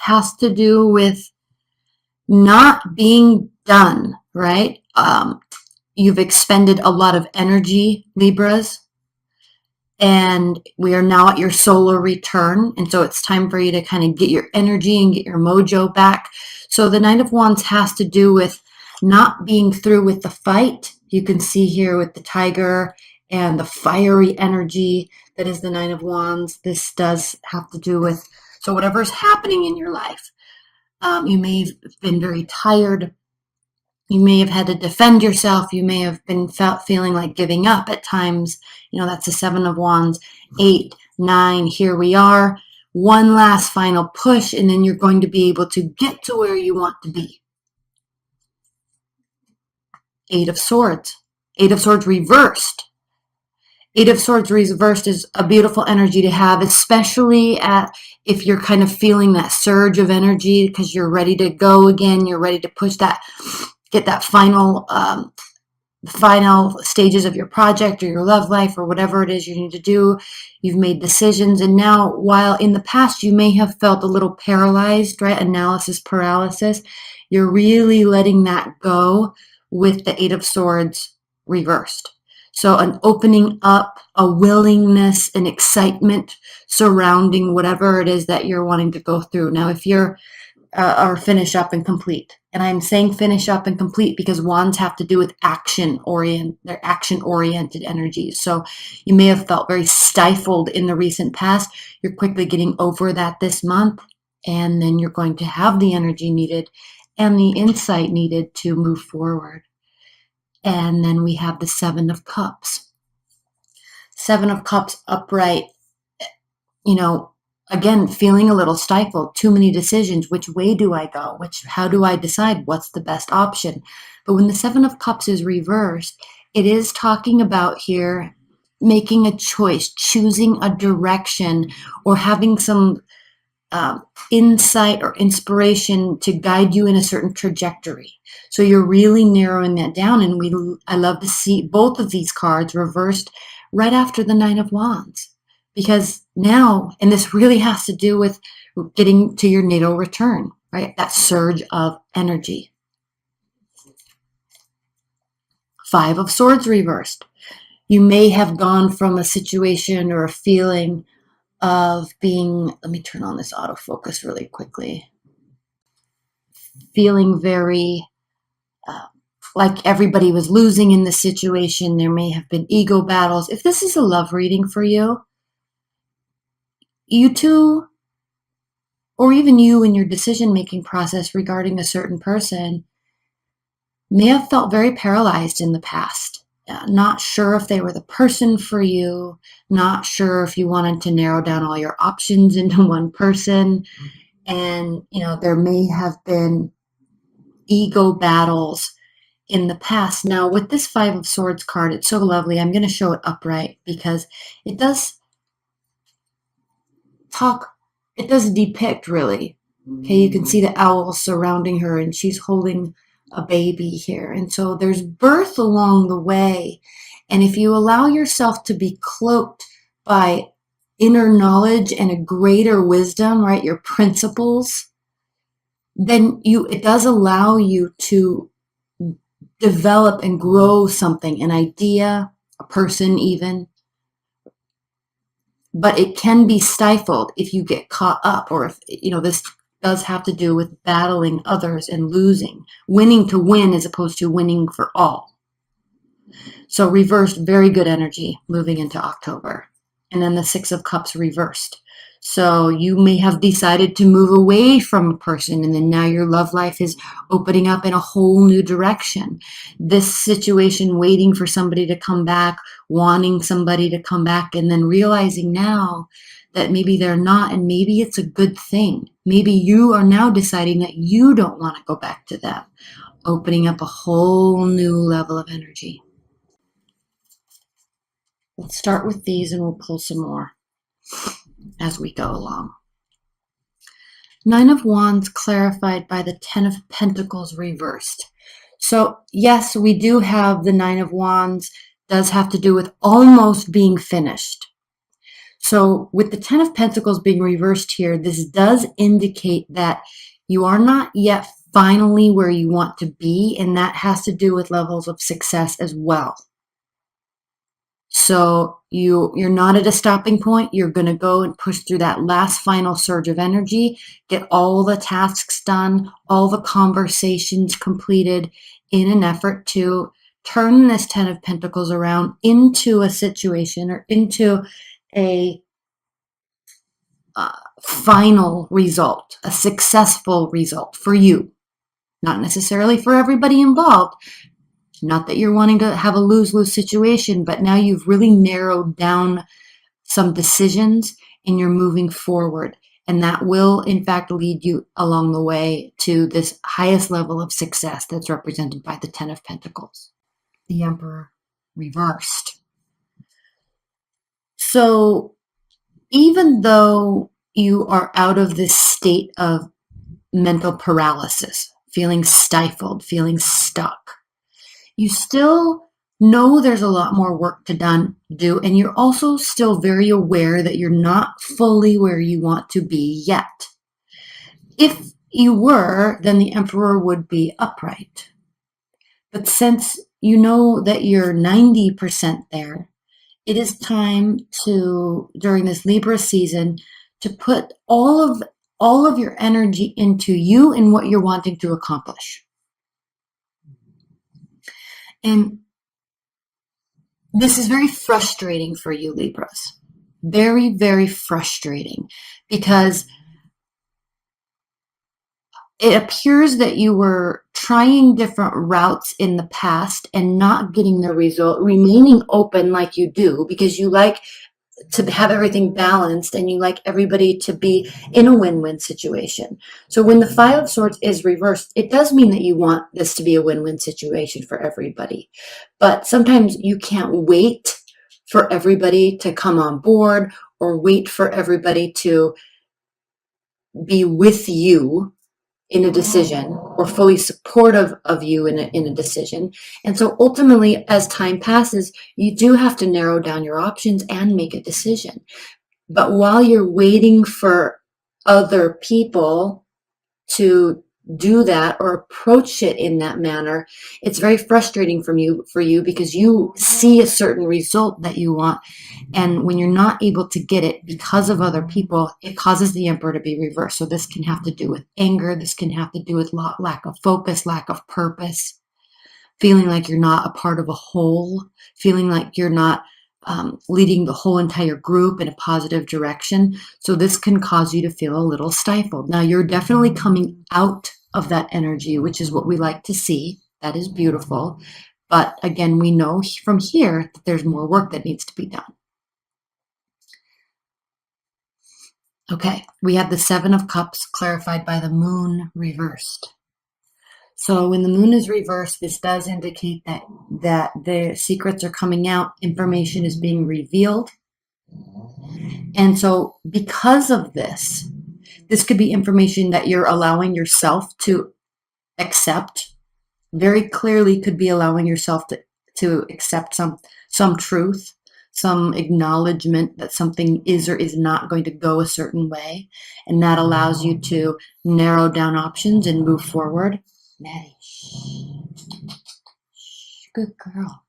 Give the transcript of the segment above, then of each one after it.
has to do with not being done, right? You've expended a lot of energy, Libras, and we are now at your solar return. And so it's time for you to kind of get your energy and get your mojo back. So the Nine of Wands has to do with not being through with the fight. You can see here with the tiger and the fiery energy that is the Nine of Wands. This does have to do with, so whatever's happening in your life, you may have been very tired. You may have had to defend yourself. You may have been feeling like giving up at times. You know, that's the Seven of Wands. 8, 9, here we are. One last final push, and then you're going to be able to get to where you want to be. 8 of Swords. 8 of Swords reversed. 8 of Swords reversed is a beautiful energy to have, especially if you're kind of feeling that surge of energy because you're ready to go again. You're ready to push that, get that final stages of your project or your love life or whatever it is you need to do. You've made decisions, and now, while in the past you may have felt a little paralyzed, right? Analysis paralysis. You're really letting that go with the 8 of Swords reversed. So an opening up, a willingness, an excitement surrounding whatever it is that you're wanting to go through. Now, if you're or finish up and complete. And I'm saying finish up and complete because wands have to do with they're action-oriented energies. So you may have felt very stifled in the recent past. You're quickly getting over that this month, and then you're going to have the energy needed and the insight needed to move forward. And then we have the Seven of Cups. Seven of Cups upright, you know, again, feeling a little stifled, too many decisions. Which way do I go? How do I decide what's the best option? But when the Seven of Cups is reversed, it is talking about here making a choice, choosing a direction, or having some insight or inspiration to guide you in a certain trajectory. So you're really narrowing that down, and I love to see both of these cards reversed right after the Nine of Wands. Because now, and this really has to do with getting to your natal return, right? That surge of energy. 5 of Swords reversed. You may have gone from a situation or a feeling of being, let me turn on this autofocus really quickly, feeling very like everybody was losing in the situation. There may have been ego battles. If this is a love reading for you, you too, or even you in your decision-making process regarding a certain person, may have felt very paralyzed in the past. Not sure if they were the person for you, not sure if you wanted to narrow down all your options into one person. And, you know, there may have been ego battles in the past. Now, with this 5 of Swords card, it's so lovely. I'm going to show it upright because it does depict really. Okay, you can see the owl surrounding her, and she's holding a baby here. And so there's birth along the way. And if you allow yourself to be cloaked by inner knowledge and a greater wisdom, right, your principles, then it does allow you to develop and grow something, an idea, a person even. But it can be stifled if you get caught up, or if, you know, this does have to do with battling others and losing, winning to win as opposed to winning for all. So reversed, very good energy moving into October. And then the 6 of Cups reversed. So you may have decided to move away from a person, and then now your love life is opening up in a whole new direction. This situation, waiting for somebody to come back, wanting somebody to come back, and then realizing now that maybe they're not, and maybe it's a good thing. Maybe you are now deciding that you don't want to go back to them, opening up a whole new level of energy. Let's start with these and we'll pull some more as we go along. 9 of Wands clarified by the 10 of Pentacles reversed. So yes, we do have the 9 of Wands, does have to do with almost being finished. So with the Ten of Pentacles being reversed here, this does indicate that you are not yet finally where you want to be, and that has to do with levels of success as well. So you're not at a stopping point. You're going to go and push through that last final surge of energy, get all the tasks done, all the conversations completed in an effort to turn this Ten of Pentacles around into a situation or into a final result, a successful result for you, not necessarily for everybody involved. Not that you're wanting to have a lose-lose situation, but now you've really narrowed down some decisions and you're moving forward. And that will, in fact, lead you along the way to this highest level of success that's represented by the Ten of Pentacles, the Emperor reversed. So even though you are out of this state of mental paralysis, feeling stifled, feeling stuck, you still know there's a lot more work to do, and you're also still very aware that you're not fully where you want to be yet. If you were, then the Emperor would be upright. But since you know that you're 90% there, it is time to, during this Libra season, to put all of your energy into you and what you're wanting to accomplish. And this is very frustrating for you, Libras. Very, very frustrating, because it appears that you were trying different routes in the past and not getting the result, remaining open like you do, because you like to have everything balanced and you like everybody to be in a win-win situation. So when the Five of Swords is reversed, it does mean that you want this to be a win-win situation for everybody. But sometimes you can't wait for everybody to come on board or wait for everybody to be with you in a decision or fully supportive of you in a decision. And so ultimately, as time passes, you do have to narrow down your options and make a decision. But while you're waiting for other people to do that or approach it in that manner, it's very frustrating for you because you see a certain result that you want, and when you're not able to get it because of other people, it causes the Emperor to be reversed. So this can have to do with anger, this can have to do with lack of focus, lack of purpose, feeling like you're not a part of a whole, feeling like you're not leading the whole entire group in a positive direction. So this can cause you to feel a little stifled. Now, you're definitely coming out of that energy, which is what we like to see. That is beautiful. But again, we know from here that there's more work that needs to be done. Okay, we have the Seven of Cups clarified by the Moon reversed. So when the Moon is reversed, this does indicate that the secrets are coming out, information is being revealed. And so because of this could be information that you're allowing yourself to accept. Very clearly could be allowing yourself to accept some truth, some acknowledgement that something is or is not going to go a certain way. And that allows you to narrow down options and move forward. Maddie, shh. Good girl.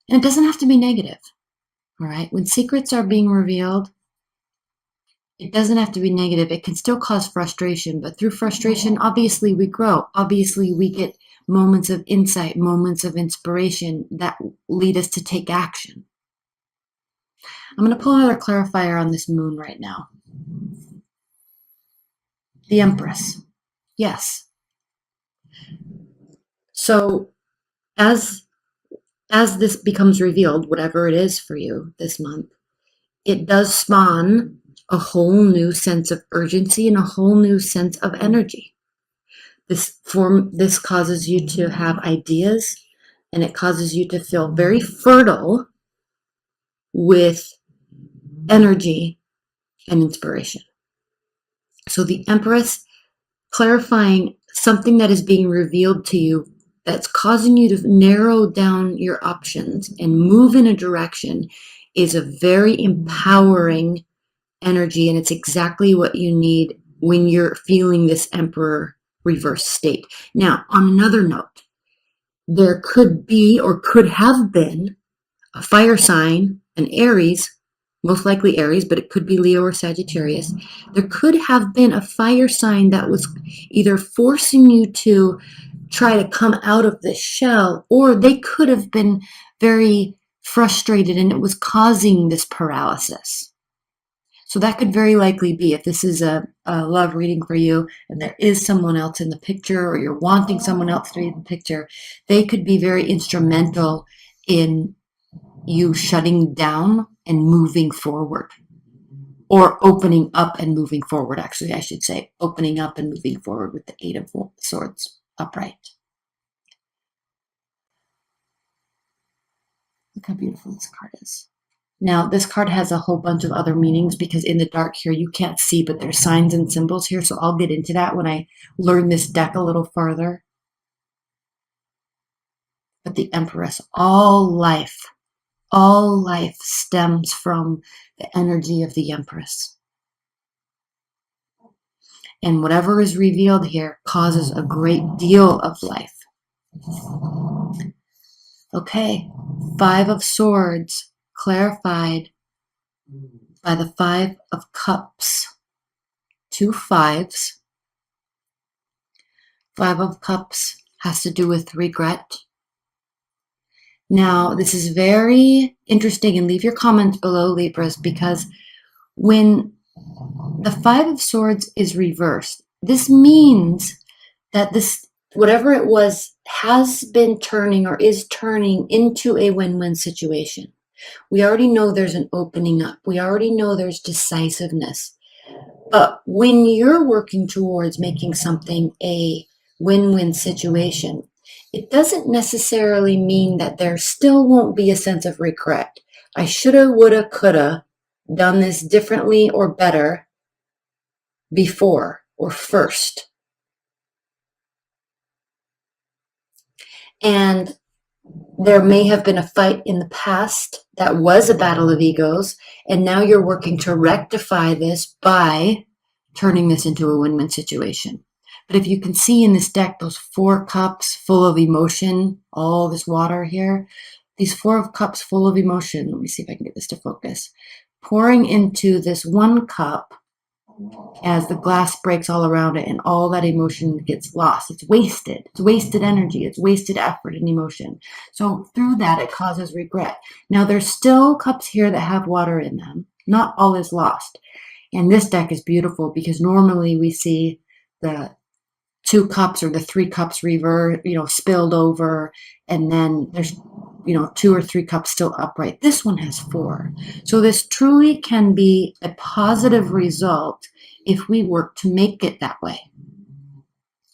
And it doesn't have to be negative. All right. When secrets are being revealed, it doesn't have to be negative. It can still cause frustration, but through frustration, obviously we grow. Obviously we get moments of insight, moments of inspiration that lead us to take action. I'm going to pull another clarifier on this Moon right now. The Empress. Yes. So as this becomes revealed, whatever it is for you this month, it does spawn a whole new sense of urgency and a whole new sense of energy. This causes you to have ideas, and it causes you to feel very fertile with energy and inspiration. So the Empress clarifying something that is being revealed to you that's causing you to narrow down your options and move in a direction is a very empowering energy, and it's exactly what you need when you're feeling this Emperor reverse state. Now, on another note, there could be or could have been a fire sign, an Aries, most likely Aries, but it could be Leo or Sagittarius. There could have been a fire sign that was either forcing you to try to come out of this shell, or they could have been very frustrated and it was causing this paralysis. So that could very likely be, if this is a love reading for you and there is someone else in the picture, or you're wanting someone else to read the picture, they could be very instrumental in you shutting down and moving forward, or opening up and moving forward. Actually, I should say opening up and moving forward with the Eight of Swords upright. Look how beautiful this card is. Now, this card has a whole bunch of other meanings because in the dark here, you can't see, but there's signs and symbols here. So I'll get into that when I learn this deck a little further. But the Empress, all life stems from the energy of the Empress. And whatever is revealed here causes a great deal of life. Okay, Five of Swords, clarified by the Five of Cups. Two fives. Five of Cups has to do with regret. Now, this is very interesting, and leave your comments below, Libras, because when the Five of Swords is reversed, this means that this, whatever it was, has been turning or is turning into a win-win situation. We already know there's an opening up. We already know there's decisiveness. But when you're working towards making something a win-win situation, it doesn't necessarily mean that there still won't be a sense of regret. I shoulda, woulda, coulda done this differently or better before or first. And there may have been a fight in the past that was a battle of egos, and now you're working to rectify this by turning this into a win-win situation. But if you can see in this deck, those Four Cups full of emotion, all this water here, these Four of Cups full of emotion, let me see if I can get this to focus, pouring into this one cup as the glass breaks all around it and all that emotion gets lost. It's wasted. It's wasted energy. It's wasted effort and emotion. So through that, it causes regret. Now, there's still cups here that have water in them. Not all is lost. And this deck is beautiful because normally we see the Two Cups or the Three Cups spilled over, and then there's two or three cups still upright. This one has four. So this truly can be a positive result if we work to make it that way.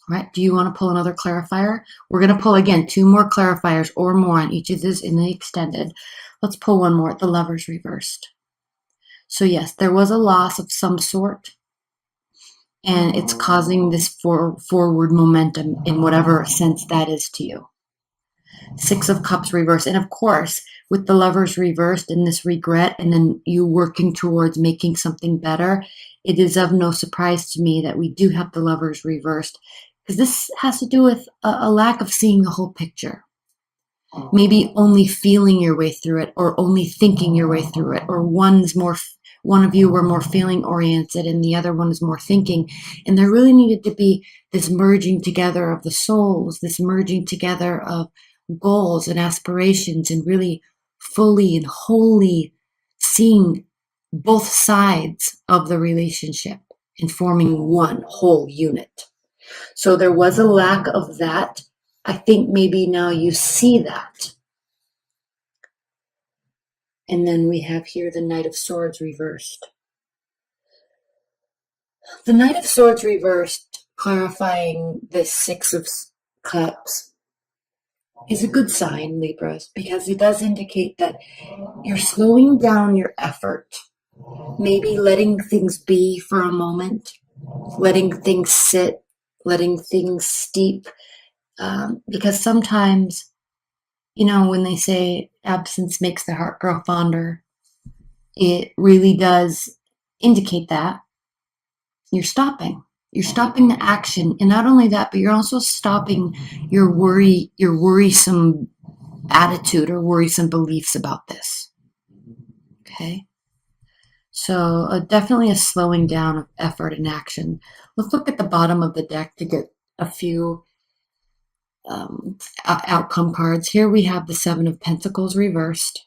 All right, do you want to pull another clarifier? We're going to pull again 2 more clarifiers or more on each of this in the extended. Let's pull one more, the Lovers reversed. So yes, there was a loss of some sort, and it's causing this forward momentum in whatever sense that is to you. Six of Cups reversed. And of course, with the Lovers reversed and this regret, and then you working towards making something better, it is of no surprise to me that we do have the Lovers reversed, because this has to do with a lack of seeing the whole picture. Maybe only feeling your way through it, or only thinking your way through it, or one of you were more feeling oriented and the other one is more thinking. And there really needed to be this merging together of the souls, this merging together of goals and aspirations, and really fully and wholly seeing both sides of the relationship and forming one whole unit. So there was a lack of that. I think maybe now you see that. And then we have here the Knight of Swords reversed. The Knight of Swords reversed, clarifying this Six of Cups, is a good sign, Libras, because it does indicate that you're slowing down your effort, maybe letting things be for a moment, letting things sit, letting things steep, because sometimes, when they say absence makes the heart grow fonder, it really does indicate that you're stopping. You're stopping the action. And not only that, but you're also stopping your worrisome attitude or worrisome beliefs about this. Okay. So definitely a slowing down of effort and action. Let's look at the bottom of the deck to get a few outcome cards. Here we have the Seven of Pentacles reversed.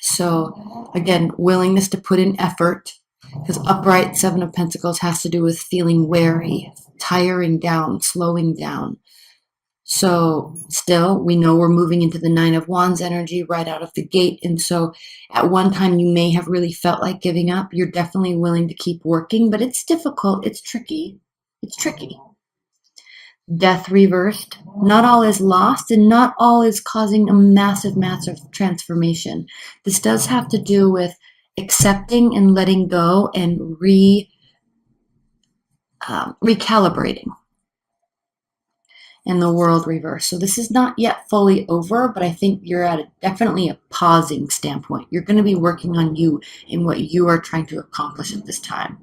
So again, willingness to put in effort, because upright Seven of Pentacles has to do with feeling weary, tiring down, slowing down. So still, we know we're moving into the Nine of Wands energy right out of the gate. And so at one time you may have really felt like giving up. You're definitely willing to keep working, but it's difficult. It's tricky. It's tricky. Death reversed. Not all is lost and not all is causing a massive, massive transformation. This does have to do with accepting and letting go and recalibrating. And the World reverse. So this is not yet fully over, but I think you're at definitely a pausing standpoint. You're going to be working on you and what you are trying to accomplish at this time.